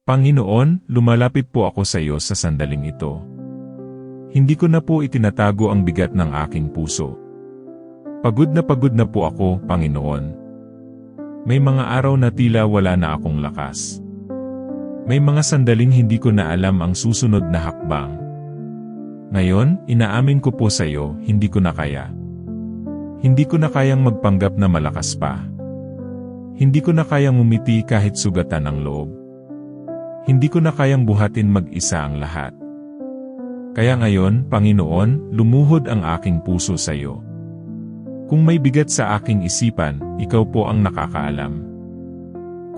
Panginoon, lumalapit po ako sa iyo sa sandaling ito. Hindi ko na po itinatago ang bigat ng aking puso. Pagod na po ako, Panginoon. May mga araw na tila wala na akong lakas. May mga sandaling hindi ko na alam ang susunod na hakbang. Ngayon, inaamin ko po sa iyo, hindi ko na kaya. Hindi ko na kayang magpanggap na malakas pa. Hindi ko na kayang umiti kahit sugatan ang loob. Hindi ko na kayang buhatin mag-isa ang lahat. Kaya ngayon, Panginoon, lumuhod ang aking puso sa iyo. Kung may bigat sa aking isipan, ikaw po ang nakakaalam.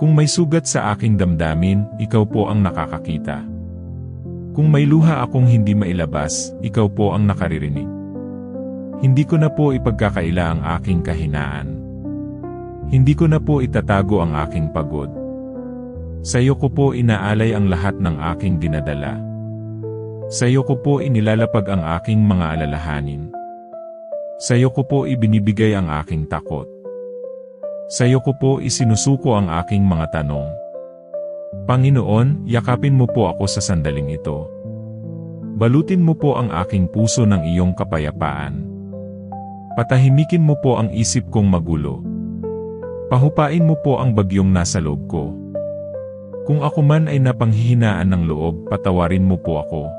Kung may sugat sa aking damdamin, ikaw po ang nakakakita. Kung may luha akong hindi mailabas, ikaw po ang nakaririnig. Hindi ko na po ipagkakaila ang aking kahinaan. Hindi ko na po itatago ang aking pagod. Sa iyo ko po inaalay ang lahat ng aking dinadala. Sa iyo ko po inilalapag ang aking mga alalahanin. Sa iyo ko po ibinibigay ang aking takot. Sa iyo ko po isinusuko ang aking mga tanong. Panginoon, yakapin mo po ako sa sandaling ito. Balutin mo po ang aking puso ng iyong kapayapaan. Patahimikin mo po ang isip kong magulo. Pahupain mo po ang bagyong nasa loob ko. Kung ako man ay napanghihinaan ng loob, patawarin mo po ako.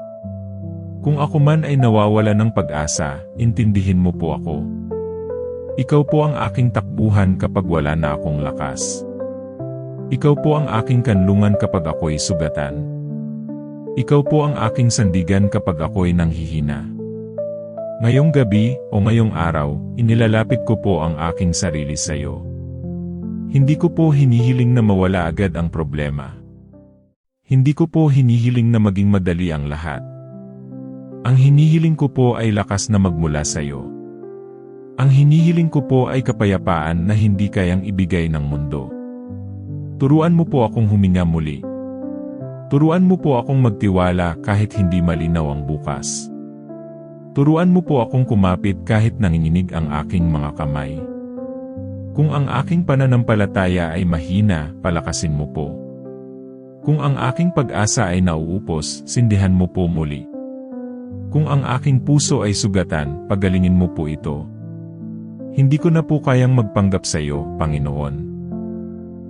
Kung ako man ay nawawala ng pag-asa, intindihin mo po ako. Ikaw po ang aking takbuhan kapag wala na akong lakas. Ikaw po ang aking kanlungan kapag ako'y sugatan. Ikaw po ang aking sandigan kapag ako'y nanghihina. Ngayong gabi o ngayong araw, inilalapit ko po ang aking sarili sa iyo. Hindi ko po hinihiling na mawala agad ang problema. Hindi ko po hinihiling na maging madali ang lahat. Ang hinihiling ko po ay lakas na magmula sa iyo. Ang hinihiling ko po ay kapayapaan na hindi kayang ibigay ng mundo. Turuan mo po akong huminga muli. Turuan mo po akong magtiwala kahit hindi malinaw ang bukas. Turuan mo po akong kumapit kahit nanginginig ang aking mga kamay. Kung ang aking pananampalataya ay mahina, palakasin mo po. Kung ang aking pag-asa ay nauupos, sindihan mo po muli. Kung ang aking puso ay sugatan, pagalingin mo po ito. Hindi ko na po kayang magpanggap sa iyo, Panginoon.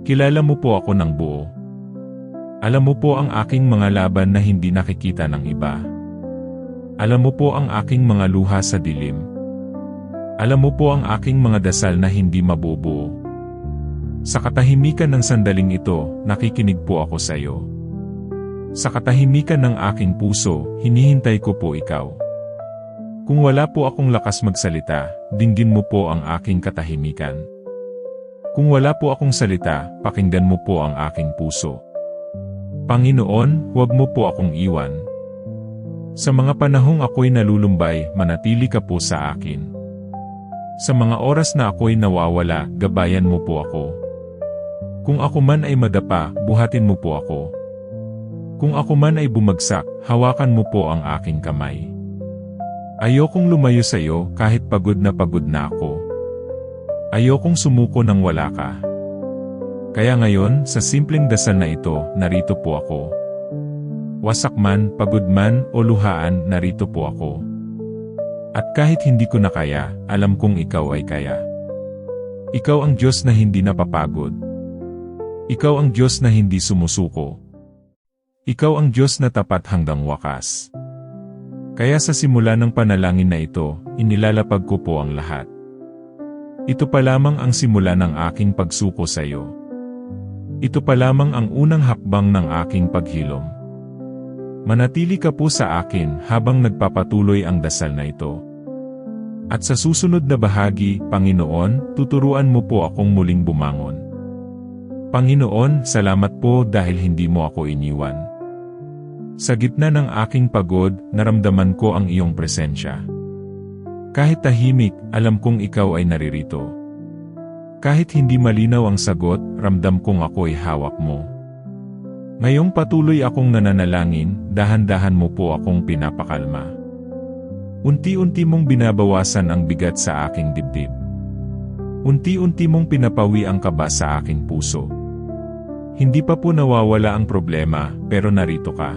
Kilala mo po ako ng buo. Alam mo po ang aking mga laban na hindi nakikita ng iba. Alam mo po ang aking mga luha sa dilim. Alam mo po ang aking mga dasal na hindi mabubuo. Sa katahimikan ng sandaling ito, nakikinig po ako sa iyo. Sa katahimikan ng aking puso, hinihintay ko po ikaw. Kung wala po akong lakas magsalita, dinggin mo po ang aking katahimikan. Kung wala po akong salita, pakinggan mo po ang aking puso. Panginoon, huwag mo po akong iwan. Sa mga panahong ako'y nalulumbay, manatili ka po sa akin. Sa mga oras na ako'y nawawala, gabayan mo po ako. Kung ako man ay madapa, buhatin mo po ako. Kung ako man ay bumagsak, hawakan mo po ang aking kamay. Ayokong lumayo sa iyo kahit pagod na ako. Ayokong sumuko nang wala ka. Kaya ngayon, sa simpleng dasal na ito, narito po ako. Wasak man, pagod man, o luhaan, narito po ako. At kahit hindi ko na kaya, alam kong ikaw ay kaya. Ikaw ang Diyos na hindi napapagod. Ikaw ang Diyos na hindi sumusuko. Ikaw ang Diyos na tapat hanggang wakas. Kaya sa simula ng panalangin na ito, inilalapag ko po ang lahat. Ito pa lamang ang simula ng aking pagsuko sa iyo. Ito pa lamang ang unang hakbang ng aking paghilom. Manatili ka po sa akin habang nagpapatuloy ang dasal na ito. At sa susunod na bahagi, Panginoon, tuturuan mo po akong muling bumangon. Panginoon, salamat po dahil hindi mo ako iniwan. Sa gitna ng aking pagod, naramdaman ko ang iyong presensya. Kahit tahimik, alam kong ikaw ay naririto. Kahit hindi malinaw ang sagot, ramdam kong ako'y hawak mo. Ngayong patuloy akong nananalangin, dahan-dahan mo po akong pinapakalma. Unti-unti mong binabawasan ang bigat sa aking dibdib. Unti-unti mong pinapawi ang kaba sa aking puso. Hindi pa po nawawala ang problema, pero narito ka.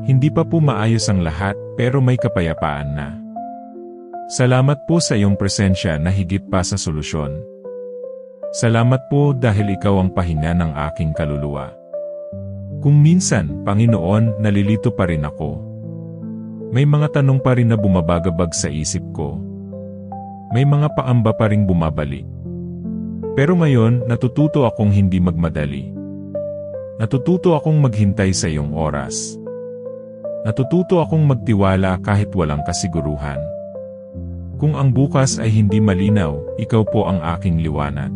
Hindi pa po maayos ang lahat, pero may kapayapaan na. Salamat po sa iyong presensya na higit pa sa solusyon. Salamat po dahil ikaw ang pahinga ng aking kaluluwa. Kung minsan, Panginoon, nalilito pa rin ako. May mga tanong pa rin na bumabagabag sa isip ko. May mga paamba pa rin bumabalik. Pero ngayon, natututo akong hindi magmadali. Natututo akong maghintay sa iyong oras. Natututo akong magtiwala kahit walang kasiguruhan. Kung ang bukas ay hindi malinaw, ikaw po ang aking liwanag.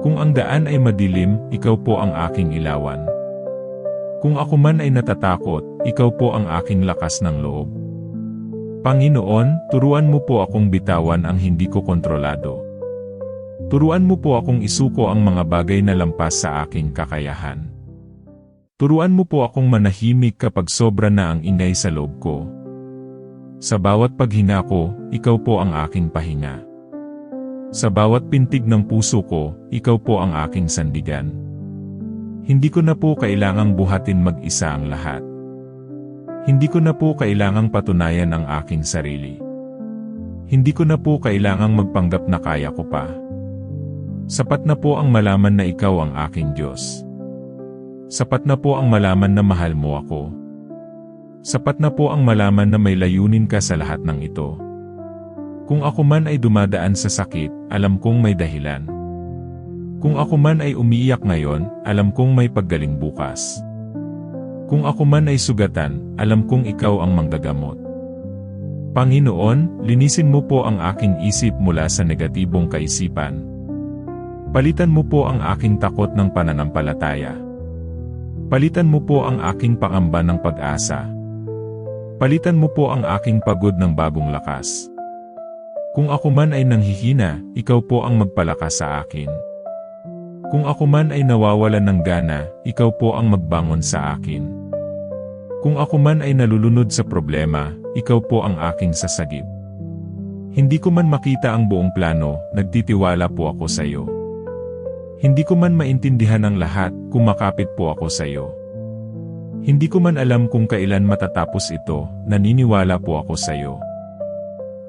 Kung ang daan ay madilim, ikaw po ang aking ilawan. Kung ako man ay natatakot, ikaw po ang aking lakas ng loob. Panginoon, turuan mo po akong bitawan ang hindi ko kontrolado. Turuan mo po akong isuko ang mga bagay na lampas sa aking kakayahan. Turuan mo po akong manahimik kapag sobra na ang ingay sa loob ko. Sa bawat paghinga ko, ikaw po ang aking pahinga. Sa bawat pintig ng puso ko, ikaw po ang aking sandigan. Hindi ko na po kailangang buhatin mag-isa ang lahat. Hindi ko na po kailangang patunayan ang aking sarili. Hindi ko na po kailangang magpanggap na kaya ko pa. Sapat na po ang malaman na ikaw ang aking Diyos. Sapat na po ang malaman na mahal mo ako. Sapat na po ang malaman na may layunin ka sa lahat ng ito. Kung ako man ay dumadaan sa sakit, alam kong may dahilan. Kung ako man ay umiiyak ngayon, alam kong may paggaling bukas. Kung ako man ay sugatan, alam kong ikaw ang manggagamot. Panginoon, linisin mo po ang aking isip mula sa negatibong kaisipan. Palitan mo po ang aking takot ng pananampalataya. Palitan mo po ang aking pangamba ng pag-asa. Palitan mo po ang aking pagod ng bagong lakas. Kung ako man ay nanghihina, ikaw po ang magpalakas sa akin. Kung ako man ay nawawalan ng gana, ikaw po ang magbangon sa akin. Kung ako man ay nalulunod sa problema, ikaw po ang aking sasagip. Hindi ko man makita ang buong plano, nagtitiwala po ako sa iyo. Hindi ko man maintindihan ang lahat, kumakapit po ako sa iyo. Hindi ko man alam kung kailan matatapos ito, naniniwala po ako sa iyo.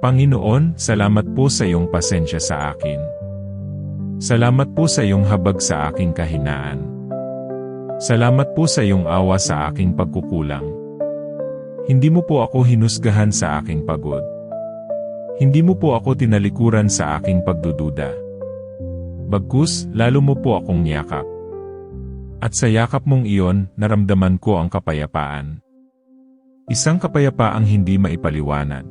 Panginoon, salamat po sa iyong pasensya sa akin. Salamat po sa iyong habag sa aking kahinaan. Salamat po sa iyong awa sa aking pagkukulang. Hindi mo po ako hinusgahan sa aking pagod. Hindi mo po ako tinalikuran sa aking pagdududa. Bagkus, lalo mo po akong niyakap. At sa yakap mong iyon, naramdaman ko ang kapayapaan. Isang kapayapaang hindi maipaliwanag.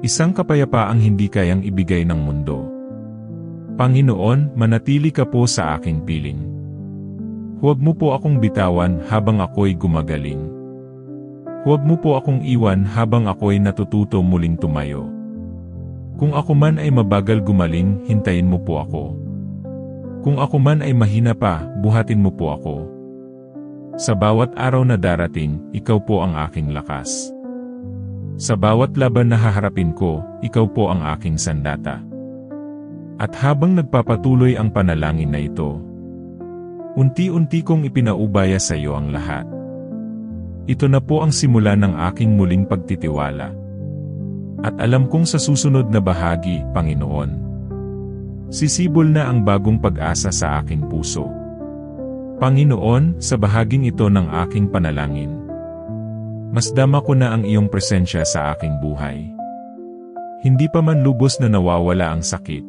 Isang kapayapaang hindi kayang ibigay ng mundo. Panginoon, manatili ka po sa aking piling. Huwag mo po akong bitawan habang ako'y gumagaling. Huwag mo po akong iwan habang ako'y natututo muling tumayo. Kung ako man ay mabagal gumaling, hintayin mo po ako. Kung ako man ay mahina pa, buhatin mo po ako. Sa bawat araw na darating, ikaw po ang aking lakas. Sa bawat laban na haharapin ko, ikaw po ang aking sandata. At habang nagpapatuloy ang panalangin na ito, unti-unti kong ipinaubaya sa iyo ang lahat. Ito na po ang simula ng aking muling pagtitiwala. At alam kong sa susunod na bahagi, Panginoon, sisibol na ang bagong pag-asa sa aking puso. Panginoon, sa bahaging ito ng aking panalangin, masdama ko na ang iyong presensya sa aking buhay. Hindi pa man lubos na nawawala ang sakit.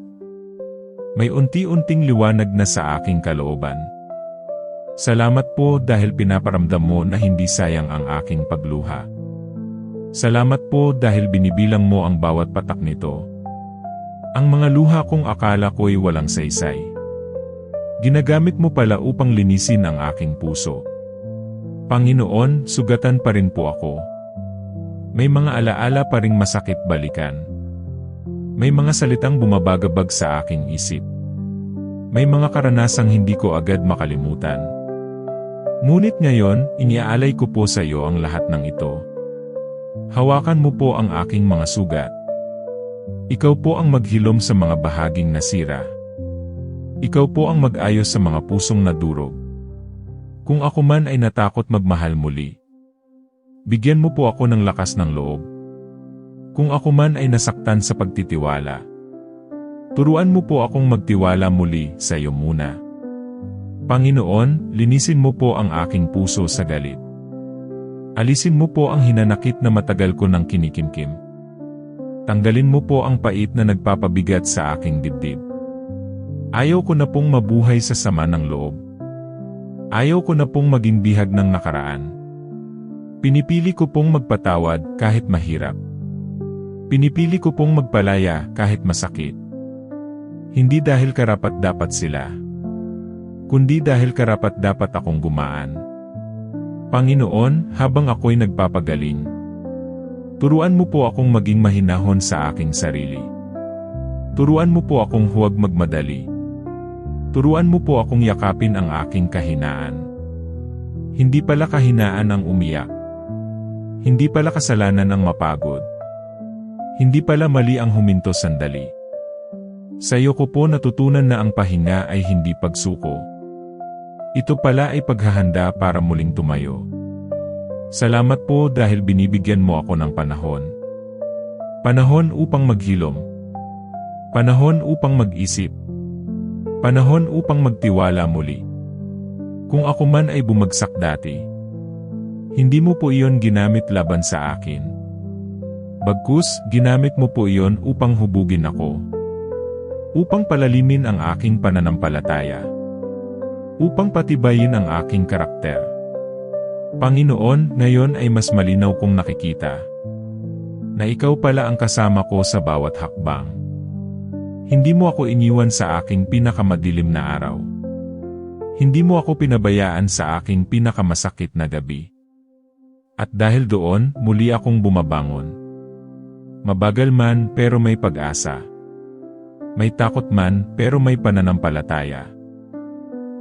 May unti-unting liwanag na sa aking kalooban. Salamat po dahil pinaparamdam mo na hindi sayang ang aking pagluha. Salamat po dahil binibilang mo ang bawat patak nito. Ang mga luha kong akala ko'y walang saysay. Ginagamit mo pala upang linisin ang aking puso. Panginoon, sugatan pa rin po ako. May mga alaala pa ring masakit balikan. May mga salitang bumabagabag sa aking isip. May mga karanasang hindi ko agad makalimutan. Ngunit ngayon, iniaalay ko po sa iyo ang lahat ng ito. Hawakan mo po ang aking mga sugat. Ikaw po ang maghilom sa mga bahaging nasira. Ikaw po ang mag-ayos sa mga pusong nadurog. Kung ako man ay natakot magmahal muli, bigyan mo po ako ng lakas ng loob. Kung ako man ay nasaktan sa pagtitiwala, turuan mo po akong magtiwala muli sa iyo muna. Panginoon, linisin mo po ang aking puso sa galit. Alisin mo po ang hinanakit na matagal ko nang kinikimkim. Tanggalin mo po ang pait na nagpapabigat sa aking dibdib. Ayaw ko na pong mabuhay sa sama ng loob. Ayaw ko na pong maging bihag ng nakaraan. Pinipili ko pong magpatawad kahit mahirap. Pinipili ko pong magpalaya kahit masakit. Hindi dahil karapat-dapat sila, kundi dahil karapat-dapat akong gumaan. Panginoon, habang ako'y nagpapagaling, turuan mo po akong maging mahinahon sa aking sarili. Turuan mo po akong huwag magmadali. Turuan mo po akong yakapin ang aking kahinaan. Hindi pala kahinaan ang umiyak. Hindi pala kasalanan ang mapagod. Hindi pala mali ang huminto sandali. Sa iyo ko po natutunan na ang pahinga ay hindi pagsuko. Ito pala ay paghahanda para muling tumayo. Salamat po dahil binibigyan mo ako ng panahon. Panahon upang maghilom. Panahon upang mag-isip. Panahon upang magtiwala muli. Kung ako man ay bumagsak dati, hindi mo po iyon ginamit laban sa akin. Bagkus, ginamit mo po iyon upang hubugin ako. Upang palalimin ang aking pananampalataya. Upang patibayin ang aking karakter. Panginoon, ngayon ay mas malinaw kong nakikita na ikaw pala ang kasama ko sa bawat hakbang. Hindi mo ako iniwan sa aking pinakamadilim na araw. Hindi mo ako pinabayaan sa aking pinakamasakit na gabi. At dahil doon, muli akong bumabangon. Mabagal man pero may pag-asa. May takot man pero may pananampalataya.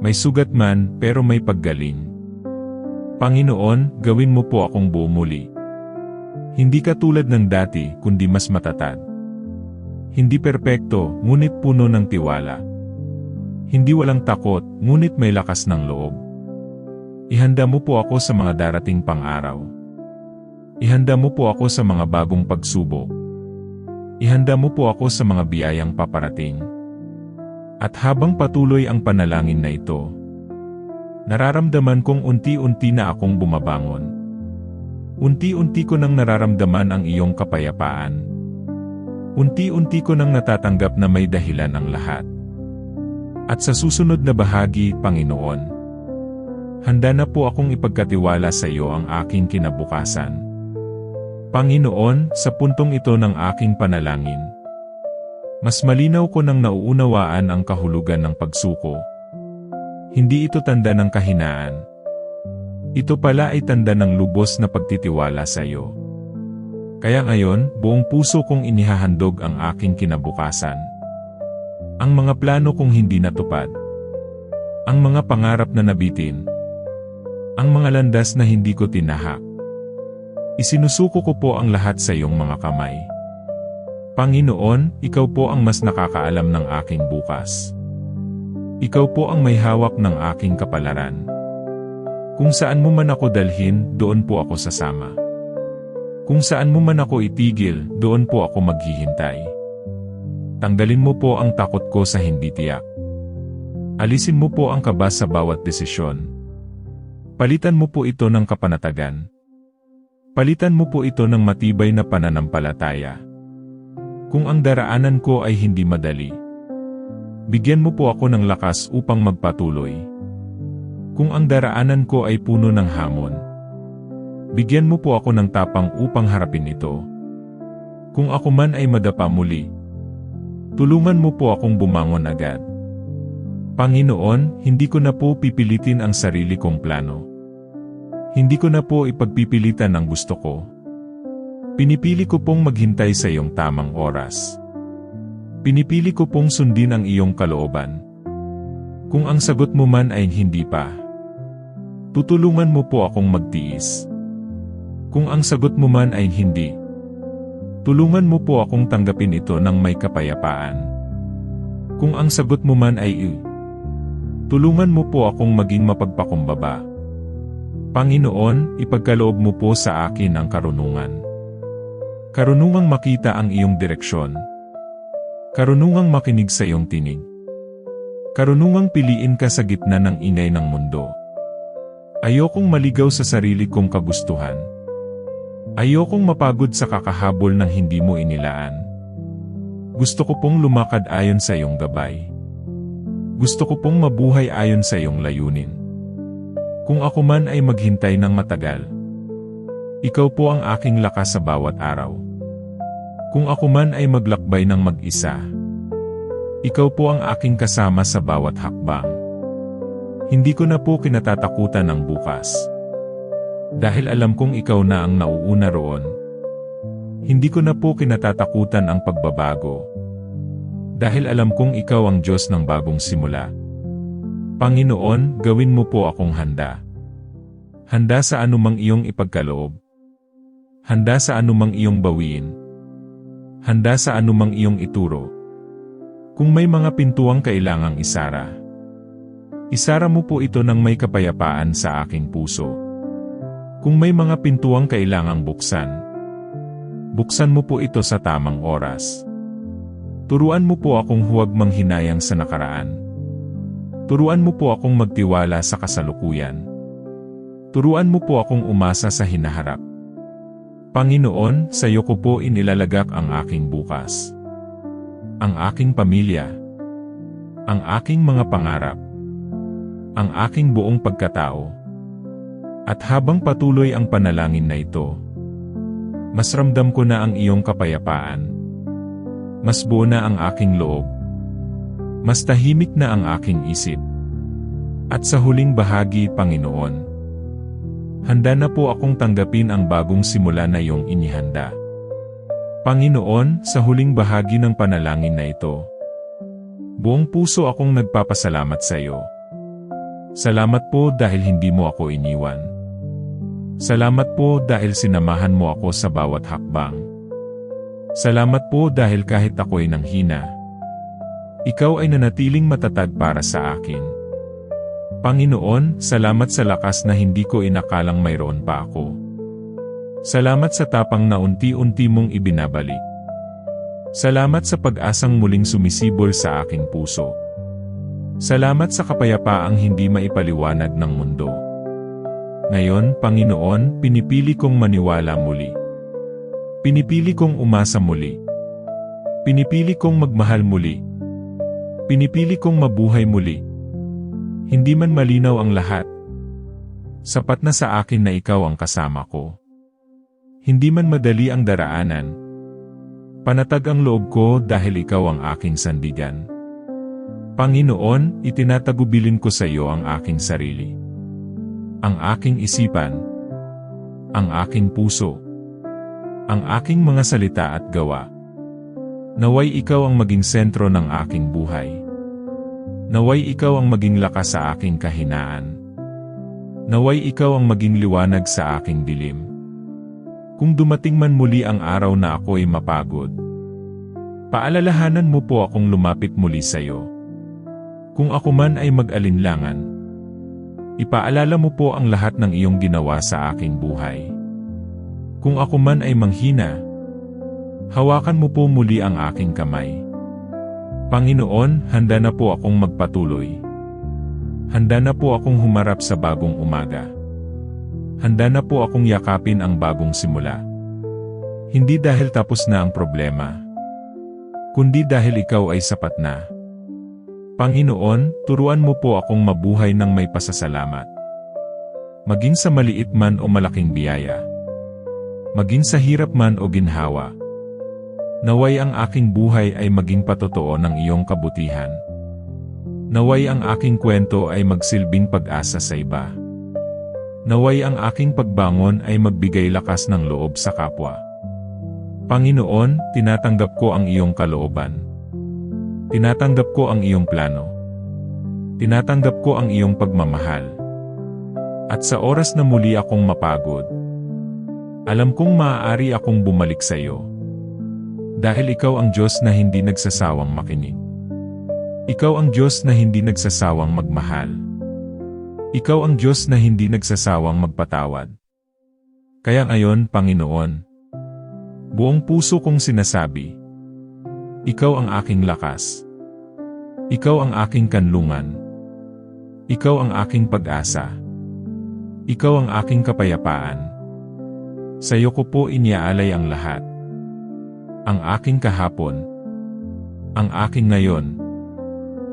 May sugat man pero may paggaling. Panginoon, gawin mo po akong buo muli. Hindi katulad ng dati kundi mas matatag. Hindi perpekto, ngunit puno ng tiwala. Hindi walang takot, ngunit may lakas ng loob. Ihanda mo po ako sa mga darating pang-araw. Ihanda mo po ako sa mga bagong pagsubok. Ihanda mo po ako sa mga biyayang paparating. At habang patuloy ang panalangin na ito, nararamdaman kong unti-unti na akong bumabangon. Unti-unti ko nang nararamdaman ang iyong kapayapaan. Unti-unti ko nang natatanggap na may dahilan ang lahat. At sa susunod na bahagi, Panginoon, handa na po akong ipagkatiwala sa iyo ang aking kinabukasan. Panginoon, sa puntong ito ng aking panalangin, mas malinaw ko nang nauunawaan ang kahulugan ng pagsuko. Hindi ito tanda ng kahinaan. Ito pala ay tanda ng lubos na pagtitiwala sa iyo. Kaya ngayon, buong puso kong inihahandog ang aking kinabukasan. Ang mga plano kong hindi natupad. Ang mga pangarap na nabitin. Ang mga landas na hindi ko tinahak. Isinusuko ko po ang lahat sa iyong mga kamay. Panginoon, ikaw po ang mas nakakaalam ng aking bukas. Ikaw po ang may hawak ng aking kapalaran. Kung saan mo man ako dalhin, doon po ako sasama. Kung saan mo man ako itigil, doon po ako maghihintay. Tanggalin mo po ang takot ko sa hindi tiyak. Alisin mo po ang kaba sa bawat desisyon. Palitan mo po ito ng kapanatagan. Palitan mo po ito ng matibay na pananampalataya. Kung ang daraanan ko ay hindi madali, bigyan mo po ako ng lakas upang magpatuloy. Kung ang daraanan ko ay puno ng hamon, bigyan mo po ako ng tapang upang harapin ito. Kung ako man ay madapa muli, tulungan mo po akong bumangon agad. Panginoon, hindi ko na po pipilitin ang sarili kong plano. Hindi ko na po ipagpipilitan ang gusto ko. Pinipili ko pong maghintay sa iyong tamang oras. Pinipili ko pong sundin ang iyong kalooban. Kung ang sagot mo man ay hindi pa, tutulungan mo po akong magtiis. Kung ang sagot mo man ay hindi, tulungan mo po akong tanggapin ito ng may kapayapaan. Kung ang sagot mo man ay Tulungan mo po akong maging mapagpakumbaba. Panginoon, ipagkaloob mo po sa akin ang karunungan. Karunungang makita ang iyong direksyon. Karunungang makinig sa iyong tinig. Karunungang piliin ka sa gitna ng ingay ng mundo. Ayokong maligaw sa sarili kong kagustuhan. Ayokong mapagod sa kakahabol ng hindi mo inilaan. Gusto ko pong lumakad ayon sa iyong gabay. Gusto ko pong mabuhay ayon sa iyong layunin. Kung ako man ay maghintay ng matagal, ikaw po ang aking lakas sa bawat araw. Kung ako man ay maglakbay ng mag-isa, ikaw po ang aking kasama sa bawat hakbang. Hindi ko na po kinatatakutan ang bukas. Dahil alam kong ikaw na ang nauuna roon. Hindi ko na po kinatatakutan ang pagbabago. Dahil alam kong ikaw ang Diyos ng bagong simula. Panginoon, gawin mo po akong handa. Handa sa anumang iyong ipagkaloob. Handa sa anumang iyong bawiin. Handa sa anumang iyong ituro. Kung may mga pintuang kailangang isara, isara mo po ito ng may kapayapaan sa aking puso. Kung may mga pintuang kailangang buksan, buksan mo po ito sa tamang oras. Turuan mo po akong huwag manghinayang sa nakaraan. Turuan mo po akong magtiwala sa kasalukuyan. Turuan mo po akong umasa sa hinaharap. Panginoon, sa iyo ko po inilalagak ang aking bukas. Ang aking pamilya. Ang aking mga pangarap. Ang aking buong pagkatao. At habang patuloy ang panalangin na ito, mas ramdam ko na ang iyong kapayapaan. Mas buo na ang aking loob. Mas tahimik na ang aking isip. At sa huling bahagi, Panginoon, handa na po akong tanggapin ang bagong simula na iyong inihanda. Panginoon, sa huling bahagi ng panalangin na ito, buong puso akong nagpapasalamat sa iyo. Salamat po dahil hindi mo ako iniwan. Salamat po dahil sinamahan mo ako sa bawat hakbang. Salamat po dahil kahit ako'y nanghina, ikaw ay nanatiling matatag para sa akin. Panginoon, salamat sa lakas na hindi ko inakalang mayroon pa ako. Salamat sa tapang na unti-unti mong ibinabalik. Salamat sa pag-asang muling sumisibol sa aking puso. Salamat sa kapayapaang hindi maipaliwanag ng mundo. Ngayon, Panginoon, pinipili kong maniwala muli. Pinipili kong umasa muli. Pinipili kong magmahal muli. Pinipili kong mabuhay muli. Hindi man malinaw ang lahat, sapat na sa akin na ikaw ang kasama ko. Hindi man madali ang daraanan, panatag ang loob ko dahil ikaw ang aking sandigan. Panginoon, itinatagubilin ko sa iyo ang aking sarili, ang aking isipan, ang aking puso, ang aking mga salita at gawa. Naway ikaw ang maging sentro ng aking buhay. Naway ikaw ang maging lakas sa aking kahinaan. Naway ikaw ang maging liwanag sa aking dilim. Kung dumating man muli ang araw na ako'y mapagod, paalalahanan mo po akong lumapit muli sa iyo. Kung ako man ay mag-alinlangan, ipaalala mo po ang lahat ng iyong ginawa sa aking buhay. Kung ako man ay manghina, hawakan mo po muli ang aking kamay. Panginoon, handa na po akong magpatuloy. Handa na po akong humarap sa bagong umaga. Handa na po akong yakapin ang bagong simula. Hindi dahil tapos na ang problema, kundi dahil ikaw ay sapat na. Panginoon, turuan mo po akong mabuhay ng may pasasalamat. Maging sa maliit man o malaking biyaya. Maging sa hirap man o ginhawa. Naway ang aking buhay ay maging patotoo ng iyong kabutihan. Naway ang aking kwento ay magsilbing pag-asa sa iba. Naway ang aking pagbangon ay magbigay lakas ng loob sa kapwa. Panginoon, tinatanggap ko ang iyong kalooban. Tinatanggap ko ang iyong plano. Tinatanggap ko ang iyong pagmamahal. At sa oras na muli akong mapagod, alam kong maaari akong bumalik sa iyo. Dahil ikaw ang Diyos na hindi nagsasawang makinig. Ikaw ang Diyos na hindi nagsasawang magmahal. Ikaw ang Diyos na hindi nagsasawang magpatawad. Kaya ngayon, Panginoon, buong puso kong sinasabi, Ikaw ang aking lakas. Ikaw ang aking kanlungan. Ikaw ang aking pag-asa. Ikaw ang aking kapayapaan. Sa iyo ko po iniaalay ang lahat. Ang aking kahapon. Ang aking ngayon.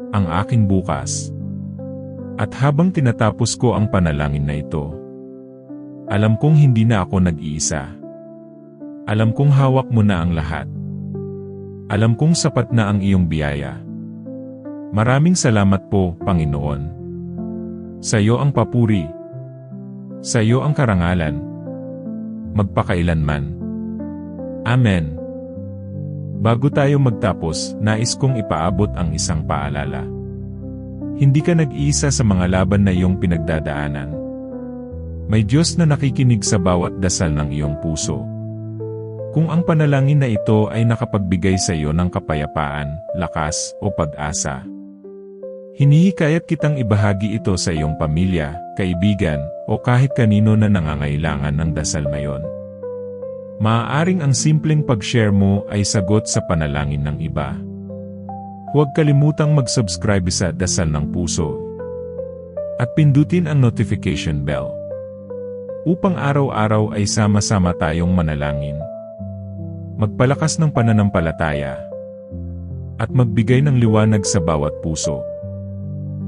Ang aking bukas. At habang tinatapos ko ang panalangin na ito, alam kong hindi na ako nag-iisa. Alam kong hawak mo na ang lahat. Alam kong sapat na ang iyong biyaya. Maraming salamat po, Panginoon. Sa iyo ang papuri. Sa iyo ang karangalan. Magpakailanman. Amen. Bago tayo magtapos, nais kong ipaabot ang isang paalala. Hindi ka nag-iisa sa mga laban na iyong pinagdadaanan. May Diyos na nakikinig sa bawat dasal ng iyong puso. Kung ang panalangin na ito ay nakapagbigay sa iyo ng kapayapaan, lakas, o pag-asa, hinihikayat kitang ibahagi ito sa iyong pamilya, kaibigan, o kahit kanino na nangangailangan ng dasal ngayon. Maaaring ang simpleng pag-share mo ay sagot sa panalangin ng iba. Huwag kalimutang mag-subscribe sa Dasal ng Puso at pindutin ang notification bell upang araw-araw ay sama-sama tayong manalangin, magpalakas ng pananampalataya, at magbigay ng liwanag sa bawat puso.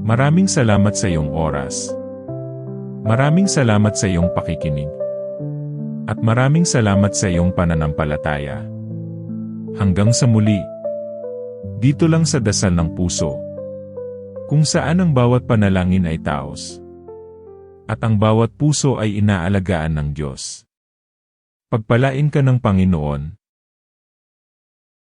Maraming salamat sa iyong oras. Maraming salamat sa iyong pakikinig. At maraming salamat sa iyong pananampalataya. Hanggang sa muli. Dito lang sa Dasal ng Puso, kung saan ang bawat panalangin ay taos. At ang bawat puso ay inaalagaan ng Diyos. Pagpalain ka ng Panginoon.